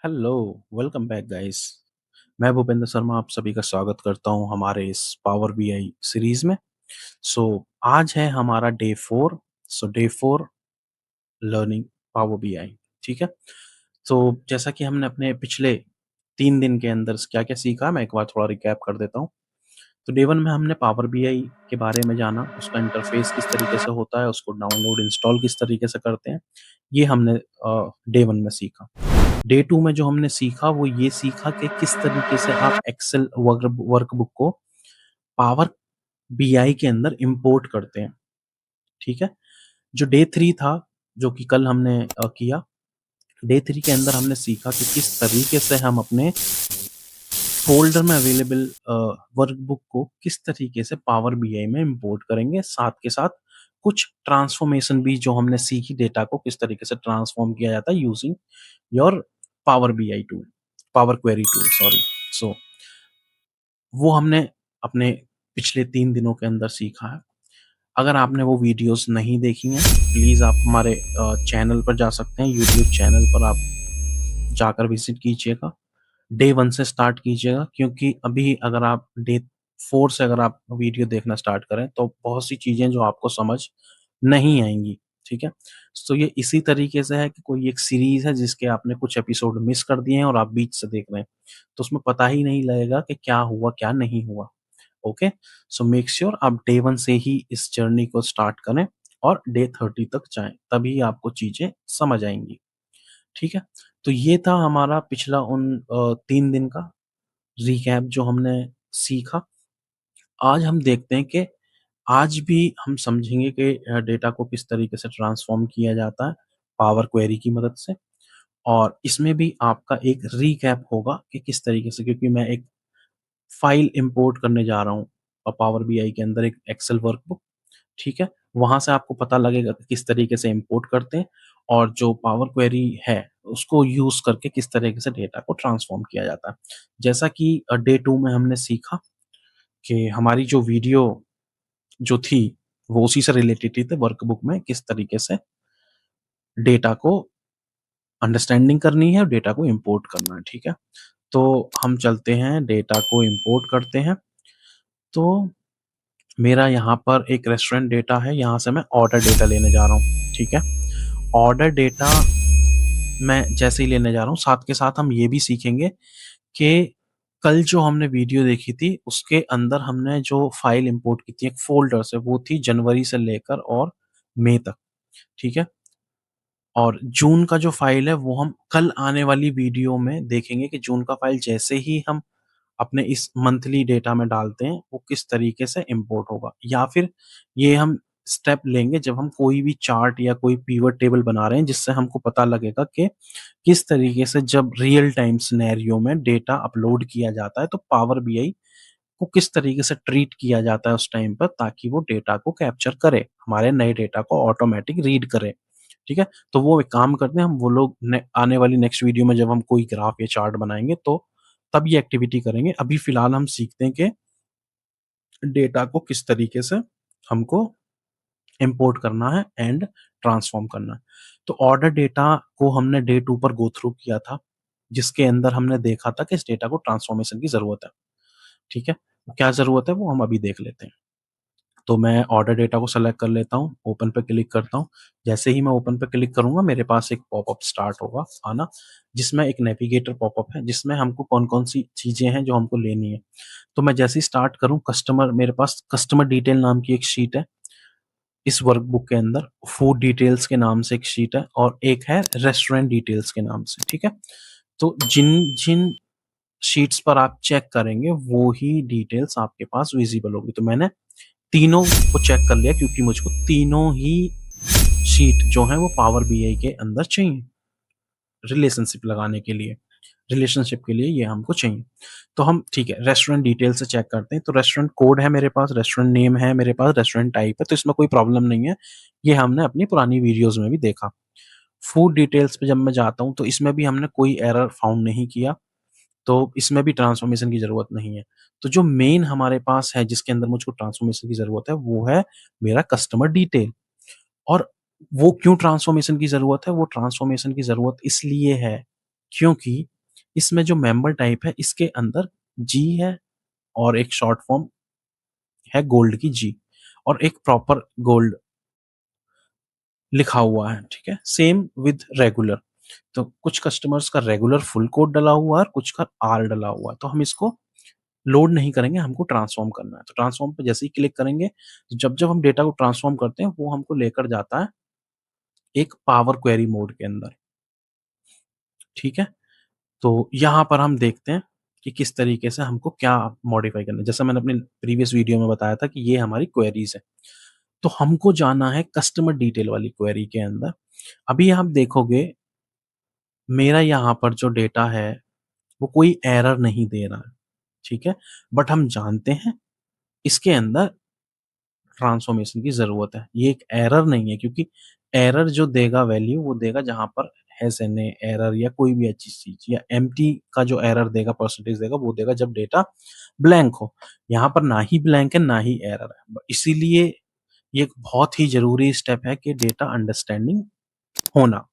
Hello, welcome back guys. मैं भूपेंद्र शर्मा आप सभी का स्वागत करता हूं हमारे इस पावर बीआई सीरीज में। सो आज है हमारा day 4। Day 4 learning power BI. ठीक है। तो जैसा कि हमने अपने पिछले 3 दिन के अंदर क्या क्या सीखा, मैं एक बार थोड़ा रिकैप कर देता हूँ। तो डे 1 में हमने पावर बीआई के बारे में जाना, उसका इंटरफेस किस तरीके से होता है, उसको डाउनलोड इंस्टॉल किस तरीके से करते हैं, ये हमने डे 1 में सीखा। डे 2 में जो हमने सीखा वो ये सीखा कि किस तरीके से आप एक्सेल वर्कबुक को पावर बीआई के अंदर इंपोर्ट करते हैं। ठीक है। जो डे 3 था, जो कि कल हमने किया, डे 3 के अंदर हमने सीखा कि किस तरीके से हम अपने फ़ोल्डर में अवेलेबल वर्कबुक को किस तरीके से पावर बीआई में इंपोर्ट करेंगे। साथ के साथ कुछ ट्रांसफॉर्मेशन भी जो हमने सीखी, डेटा को किस तरीके से ट्रांसफॉर्म किया जाता है using your power BI tool, power query tool, sorry. So वो हमने अपने पिछले 3 दिनों के अंदर सीखा है। अगर आपने वो वीडियोज़ नहीं देखी हैं, प्लीज़ आप हमारे चैनल पर जा सकते हैं, यूट्यूब चैनल पर आप जाकर विज़िट कीजिएगा। डे 1 से स्टार्ट कीजिएगा, क्योंकि अभी अगर आप डे 4 से अगर आप वीडियो देखना स्टार्ट करें, तो बहुत सी चीज़ें जो आपको समझ नहीं आएँगी, ठीक है? तो ये इसी तरीके से है कि कोई एक सीरीज़ है जिसके आपने कुछ एपिसोड मिस कर दिए हैं और आप बीच से देख रहे हैं, तो उसमें पता ही नहीं लगेगा कि क्या हुआ, क्या नहीं हुआ। ओके? सो मेक श्योर आप डे 1 से ही इस जर्नी को स्टार्ट करें और डे 30 तक जाएँ, तभी आपको चीज़ें समझ आएँगी। ठीक है? तो ये था हमारा पिछला 3 दिन का रिकैप जो हमने सीखा। आज हम देखते हैं कि आज भी हम समझेंगे कि डेटा को किस तरीके से ट्रांसफ़ॉर्म किया जाता है पावर क्वेरी की मदद से, और इसमें भी आपका एक रिकैप होगा कि किस तरीके से, क्योंकि मैं एक फ़ाइल इम्पोर्ट करने जा रहा हूँ पावर बीआई के अंदर, एक एक्सेल वर्कबुक। ठीक है? वहाँ से आपको पता लगेगा कि किस तरीके से इम्पोर्ट करते हैं और जो पावर क्वेरी है, उसको यूज़ करके किस तरीके से डेटा को ट्रांसफ़ॉर्म किया जाता है। जैसा कि डे 2 में हमने सीखा कि हमारी जो वीडियो जो थी, वो उसी से रिलेटेड ही थी, वर्कबुक में किस तरीके से डेटा को अंडरस्टैंडिंग करनी है और डेटा को इम्पोर्ट करना है, ठीक है? तो हम चलते हैं, डेटा को इम्पोर्ट करते हैं। तो मेरा यहाँ पर एक रेस्टोरेंट डेटा है, यहाँ से मैं ऑर्डर डेटा लेने जा रहा हूँ, ठीक है? ऑर्डर डेटा मैं जैसे ही लेने जा रहा हूँ, साथ के साथ हम ये भी सीखेंगे कि कल जो हमने वीडियो देखी थी, उसके अंदर हमने जो फ़ाइल इम्पोर्ट की थी एक फ़ोल्डर से, वो थी जनवरी से लेकर और मई तक, ठीक है? और जून का जो फ़ाइल है, वो हम कल आने वाली वीडियो में देखेंगे कि जून का फ़ाइल जैसे ही हम अपने इस मंथली डेटा में डालते हैं, वो किस तरीके से इम्पोर्ट होगा, या फिर ये हम स्टेप लेंगे जब हम कोई भी चार्ट या कोई पिवट टेबल बना रहे हैं, जिससे हमको पता लगेगा कि किस तरीके से जब रियल टाइम सिनेरियो में डेटा अपलोड किया जाता है, तो पावर बीआई को किस तरीके से ट्रीट किया जाता है उस टाइम पर, ताकि वो डेटा को कैप्चर करे, हमारे नए डेटा को ऑटोमैटिक रीड करे। ठीक है? तो वो एक काम करते हैं, हम वो लोग ने आने वाली नेक्स्ट वीडियो में जब हम कोई ग्राफ या चार्ट बनाएँगे, तो तब ये एक्टिविटी करेंगे। अभी फ़िलहाल हम सीखते हैं कि डेटा को किस तरीके से हमको इम्पोर्ट करना है एंड ट्रांसफ़ॉर्म करना है। तो ऑर्डर डेटा को हमने डे 2 पर गो थ्रू किया था, जिसके अंदर हमने देखा था कि इस डेटा को ट्रांसफ़ॉर्मेशन की ज़रूरत है। ठीक है? क्या ज़रूरत है वो हम अभी देख लेते हैं। तो मैं ऑर्डर डेटा को सेलेक्ट कर लेता हूँ, ओपन पे क्लिक करता हूँ। जैसे ही मैं ओपन पे क्लिक करूँगा, मेरे पास एक पॉपअप स्टार्ट होगा आना, जिसमें एक नेविगेटर पॉपअप है, जिसमें हमको कौन-कौन सी चीज़ें हैं जो हमको लेनी है। तो मैं जैसे ही स्टार्ट करूँ, कस्टमर, मेरे पास कस्टमर डिटेल नाम की एक शीट है। इस वर्कबुक के अंदर फूड डिटेल्स के नाम से एक शीट है और एक है रेस्टोरेंट डिटेल्स के नाम से, ठीक है? तो जिन-जिन शीट्स पर आप चेक करेंगे, वो ही डिटेल्स आपके पास विज़िबल होगी। तो मैंने तीनों को चेक कर लिया, क्योंकि मुझको तीनों ही शीट जो हैं वो पावर बीआई के अंदर चाहिए, रिलेशनशिप लगाने के लिए, रिलेशनशिप के लिए ये हमको चाहिए। तो हम ठीक है, रेस्टोरेंट डिटेल से चेक करते हैं। तो रेस्टोरेंट कोड है मेरे पास, रेस्टोरेंट नेम है मेरे पास, रेस्टोरेंट टाइप है, तो इसमें कोई प्रॉब्लम नहीं है। ये हमने अपनी पुरानी वीडियोज़ में भी देखा। फूड डिटेल्स पे जब मैं जाता हूँ, तो इसमें भी हमने कोई एरर फाउंड नहीं किया, तो इसमें भी ट्रांसफ़ॉर्मेशन की ज़रूरत नहीं है। तो जो मेन हमारे पास है, जिसके अंदर मुझको ट्रांसफ़ॉर्मेशन की ज़रूरत है, वो है मेरा कस्टमर डिटेल। और वो क्यों ट्रांसफ़ॉर्मेशन की ज़रूरत है? वो ट्रांसफ़ॉर्मेशन की ज़रूरत इसलिए है क्योंकि इसमें जो मेंबर टाइप है इसके अंदर जी है और एक शॉर्ट फॉर्म है गोल्ड की जी और एक प्रॉपर गोल्ड लिखा हुआ है, ठीक है? Same with regular. तो कुछ कस्टमर्स का रेगुलर फुल कोड डला हुआ है और कुछ का आर डला हुआ है। तो हम इसको लोड नहीं करेंगे, हमको ट्रांसफ़ॉर्म करना है। तो ट्रांसफ़ॉर्म पे जैसे ही क्लिक करेंगे, जब हम डेटा को ट्रांसफ़ॉर्म करते हैं, वो हमको लेकर जाता है एक पावर क्वेरी मोड के अंदर, ठीक है? तो यहाँ पर हम देखते हैं कि किस तरीके से हमको क्या मॉडिफ़ाई करना है। जैसा मैंने अपने प्रीवियस वीडियो में बताया था कि ये हमारी क्वेरीज़ है। तो हमको जाना है कस्टमर डिटेल वाली क्वेरी के अंदर। अभी आप देखोगे मेरा यहाँ पर जो डेटा है, वो कोई एरर नहीं दे रहा है, ठीक है? बट हम जानते हैं इसके अंदर ट्रांसफ़ॉर्मेशन की ज़रूरत है। ये एक एरर नहीं है क्योंकि एरर जो देगा वैल्यू वो देगा जहाँ पर एसएनए एरर या कोई भी अच्छी चीज़ या एम्प्टी का जो एरर देगा परसेंटेज देगा वो देगा जब डेटा ब्लैंक हो। यहाँ पर ना ही ब्लैंक है ना ही एरर है। इसीलिए ये एक बहुत ही ज़रूरी स्टेप है कि डेटा अंडरस्टैंडिंग होना।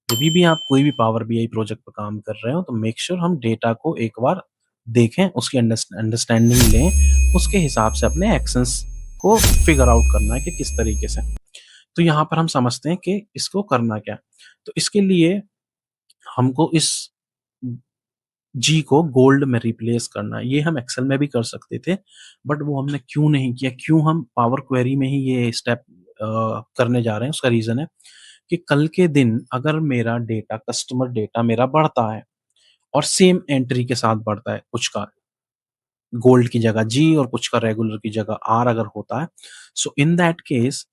जभी भी आप कोई भी पावर बीआई प्रोजेक्ट पे काम कर रहे हो तो मेक श्योर हम डेटा को एक बार देखें, उसकी अंडरस्टैंडिंग लें, उसके हिसाब से अपने एक्शंस को फिगर आउट करना है कि किस तरीके से। तो यहाँ पर हम समझते हैं कि इसको करना क्या है। तो इसके लिए हमको इस जी को गोल्ड में रिप्लेस करना है। ये हम एक्सेल में भी कर सकते थे, बट वो हमने क्यों नहीं किया, क्यों हम पावर क्वेरी में ही ये स्टेप करने जा रहे हैं, उसका रीज़न है कि कल के दिन अगर मेरा डेटा कस्टमर डेटा मेरा बढ़ता है और सेम एंट्री के साथ बढ़ता है, कुछ का गोल्ड की जगह जी और कुछ का रेगुलर की जगह आर अगर होता है, सो इन दैट केस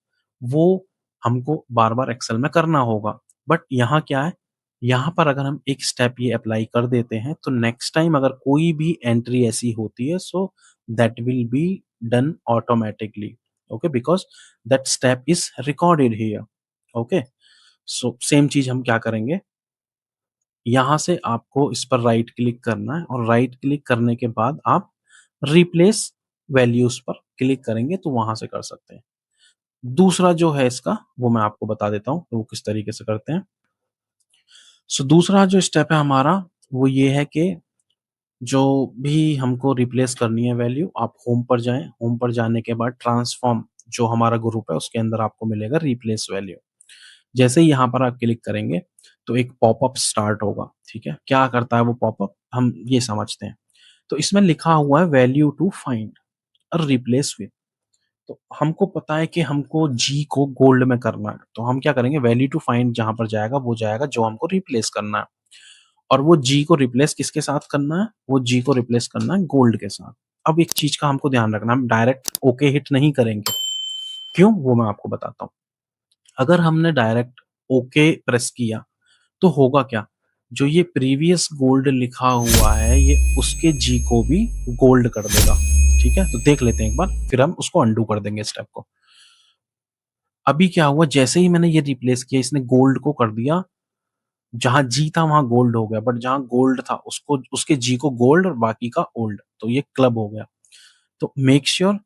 वो हमको बार-बार एक्सेल में करना होगा। बट यहाँ क्या है, यहाँ पर अगर हम एक स्टेप ये अप्लाई कर देते हैं, तो नेक्स्ट टाइम अगर कोई भी एंट्री ऐसी होती है, so that will be done automatically, okay? Because that step is recorded here, okay? So same चीज़ हम क्या करेंगे, यहाँ से आपको इस पर राइट क्लिक करना है और राइट क्लिक करने के बाद आप रिप्लेस वैल्यूज़ पर क्लिक करेंगे तो वहाँ से कर सकते हैं। दूसरा जो है इसका वो मैं आपको बता देता हूँ, वो किस तरीके से करते हैं। सो दूसरा जो स्टेप है हमारा वो ये है कि जो भी हमको रिप्लेस करनी है वैल्यू, आप होम पर जाएँ, होम पर जाने के बाद ट्रांसफॉर्म जो हमारा ग्रुप है उसके अंदर आपको मिलेगा रिप्लेस वैल्यू। जैसे ही यहाँ पर आप क्लिक करेंगे, तो एक पॉपअप स्टार्ट होगा, ठीक है? क्या करता है वो पॉपअप, हम ये समझते हैं। तो इसमें लिखा हुआ है वैल्यू टू फाइंड और रिप्लेस विद। तो हमको पता है कि हमको जी को गोल्ड में करना है, तो हम क्या करेंगे वैल्यू टू फाइंड जहाँ पर जाएगा, वो जाएगा जो हमको रिप्लेस करना है और वो जी को रिप्लेस किसके साथ करना है? वो जी को रिप्लेस करना है गोल्ड के साथ। अब एक चीज़ का हमको ध्यान रखना है, हम डायरेक्ट ओके हिट नहीं करेंगे। क्यों? वो मैं आपको बताता हूँ। अगर हमने डायरेक्ट ओके प्रेस किया तो होगा क्या? जो ये प्रीवियस गोल्ड लिखा हुआ है, ये उसके जी को भी गोल्ड कर देगा, ठीक है? तो देख लेते हैं एक बार, फिर हम उसको अंडू कर देंगे स्टेप को। अभी क्या हुआ, जैसे ही मैंने ये रिप्लेस किया, इसने गोल्ड को कर दिया, जहाँ जी था वहाँ गोल्ड हो गया, बट जहाँ गोल्ड था उसको उसके जी को गोल्ड और बाकी का ओल्ड, तो ये क्लब हो गया। तो मेक श्योर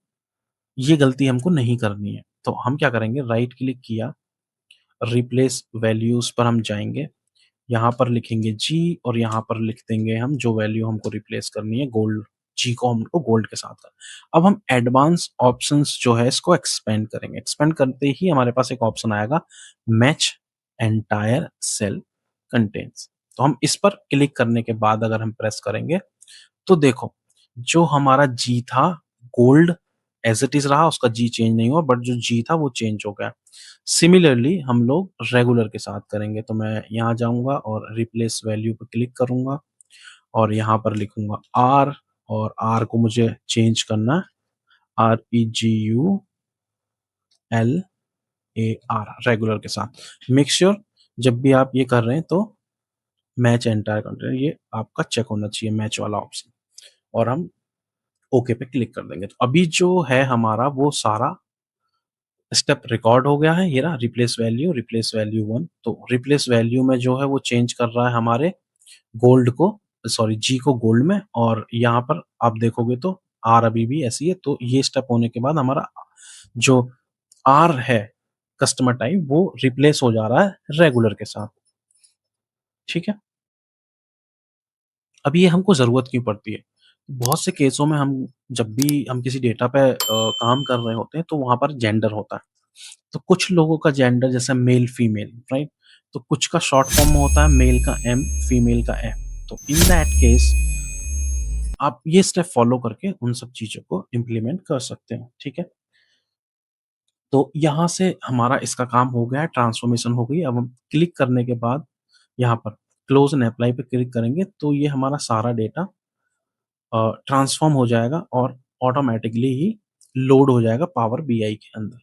ये गलती हमको नहीं करनी है। तो हम क्या करेंगे, राइट क्लिक किया, रिप्लेस वैल्यूज़ पर हम जाएँगे, यहाँ पर लिखेंगे जी और यहाँ पर लिख देंगे हम जो वैल्यू हमको रिप्लेस करनी है गोल्ड, जी को हमको गोल्ड के साथ करना। अब हम एडवांस ऑप्शंस जो है इसको एक्सपेंड करेंगे। एक्सपेंड करते ही हमारे पास एक ऑप्शन आएगा मैच एंटायर सेल कंटेंट्स। तो हम इस पर क्लिक करने के बाद अगर हम प्रेस करेंगे तो देखो, जो हमारा जी था गोल्ड एज़ इट इज़ रहा, उसका जी चेंज नहीं हुआ, बट जो जी था वो चेंज हो गया। सिमिलरली हम लोग रेगुलर के साथ करेंगे, तो मैं यहाँ जाऊँगा और रिप्लेस वैल्यू पे क्लिक करूँगा और यहाँ पर लिखूँगा आर और आर को मुझे चेंज करना है REGULAR रेगुलर के साथ। मेक श्योर जब भी आप ये कर रहे हैं तो मैच एंटायर कंटेंट ये आपका चेक होना चाहिए मैच वाला ऑप्शन और हम ओके पे क्लिक कर देंगे। तो अभी जो है हमारा वो सारा स्टेप रिकॉर्ड हो गया है, ये रहा रिप्लेस वैल्यू 1। तो रिप्लेस वैल्यू में जो है वो चेंज कर रहा है हमारे गोल्ड को, सॉरी जी को गोल्ड में, और यहाँ पर आप देखोगे तो आर अभी भी ऐसी है। तो ये स्टेप होने के बाद हमारा जो आर है कस्टमर टाइप वो रिप्लेस हो जा रहा है रेगुलर के साथ, ठीक है? अब ये हमको ज़रूरत क्यों पड़ती है? बहुत से केसों में हम जब भी हम किसी डेटा पे काम कर रहे होते हैं तो वहाँ पर जेंडर होता है। तो कुछ लोगों का जेंडर जैसे मेल, फीमेल, राइट? तो कुछ का शॉर्ट फॉर्म में होता है मेल का एम, फीमेल का एफ। तो इन दैट केस आप ये स्टेप फॉलो करके उन सब चीज़ों को इम्प्लीमेंट कर सकते हैं, ठीक है? तो यहाँ से हमारा इसका काम हो गया है, ट्रांसफॉर्मेशन हो गई। अब हम क्लिक करने के बाद यहाँ पर क्लोज़ एंड एप्लाई पे क्लिक करेंगे तो ये हमारा सारा डेटा ट्रांसफ़ॉर्म हो जाएगा और ऑटोमैटिकली ही लोड हो जाएगा पावर बीआई के अंदर।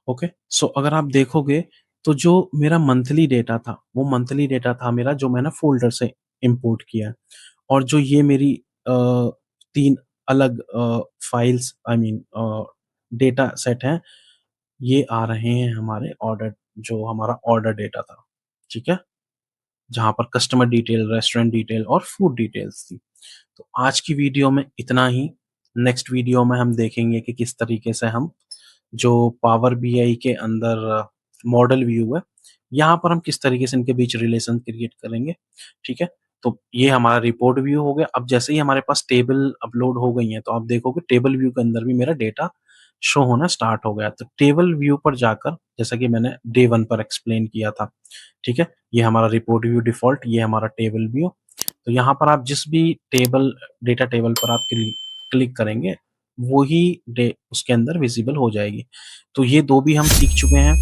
ओके, सो अगर आप देखोगे तो जो मेरा मंथली डेटा था, वो मंथली डेटा था मेरा जो मैंने फ़ोल्डर से इम्पोर्ट किया है और जो ये मेरी 3 अलग files I mean data set हैं, ये आ रहे हैं हमारे ऑर्डर जो हमारा ऑर्डर डेटा था, ठीक है? जहाँ पर कस्टमर डिटेल, रेस्टोरेंट डिटेल और फूड डिटेल्स थी। तो आज की वीडियो में इतना ही। नेक्स्ट वीडियो में हम देखेंगे कि किस तरीके से हम जो पावर बीआई के अंदर मॉडल व्यू है, यहाँ पर हम किस तरीके से इनके बीच रिलेशन क्रिएट करेंगे, ठीक है? तो ये हमारा रिपोर्ट व्यू हो गया। अब जैसे ही हमारे पास टेबल अपलोड हो गई हैं, तो आप देखोगे टेबल व्यू के अंदर भी मेरा डेटा शो होना स्टार्ट हो गया। तो टेबल व्यू पर जाकर जैसा कि मैंने डे 1 पर एक्सप्लेन किया था, ठीक है? ये हमारा रिपोर्ट व्यू डिफ़ॉल्ट, ये हमारा टेबल व्यू। तो यहाँ पर आप जिस भी डेटा टेबल पर आप क्लिक करेंगे, वो ही डे उसके अंदर विज़िबल हो जाएगी। तो ये 2 भी हम सीख चुके हैं।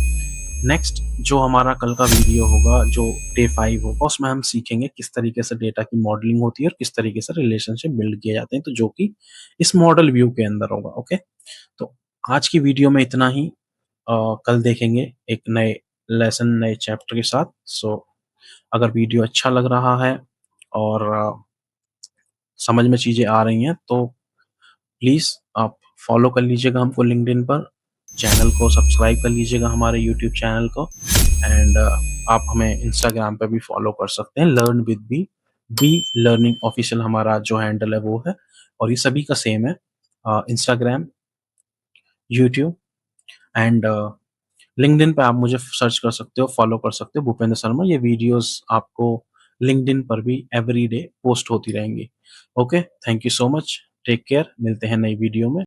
नेक्स्ट जो हमारा कल का वीडियो होगा, जो डे 5 होगा, उसमें हम सीखेंगे किस तरीके से डेटा की मॉडलिंग होती है और किस तरीके से रिलेशनशिप बिल्ड किए जाते हैं, तो जो कि इस मॉडल व्यू के अंदर होगा, ओके? तो आज की वीडियो में इतना ही। कल देखेंगे एक नए लेसन, नए चैप्टर के साथ। सो अगर वीडियो अच्छा लग रहा है और समझ में चीज़ें आ रही हैं, तो प्लीज़ आप फ़ॉलो कर लीजिएगा हमको लिंक्डइन पर, चैनल को सब्सक्राइब कर लीजिएगा हमारे यूट्यूब चैनल को एंड आप हमें इंस्टाग्राम पे भी फ़ॉलो कर सकते हैं, learn with be learning official हमारा जो हैंडल है वो है और ये सभी का सेम है इंस्टाग्राम, यूट्यूब एंड लिंक्डइन पे आप मुझे सर्च कर सकते हो, फ़ॉलो कर सकते हो भूपेंद्र शर्मा। ये वीडियोज़ आपको लिंक्डइन पर भी एवरीडे पोस्ट होती रहेंगी। Okay, thank you so much, take care, मिलते हैं नई वीडियो में।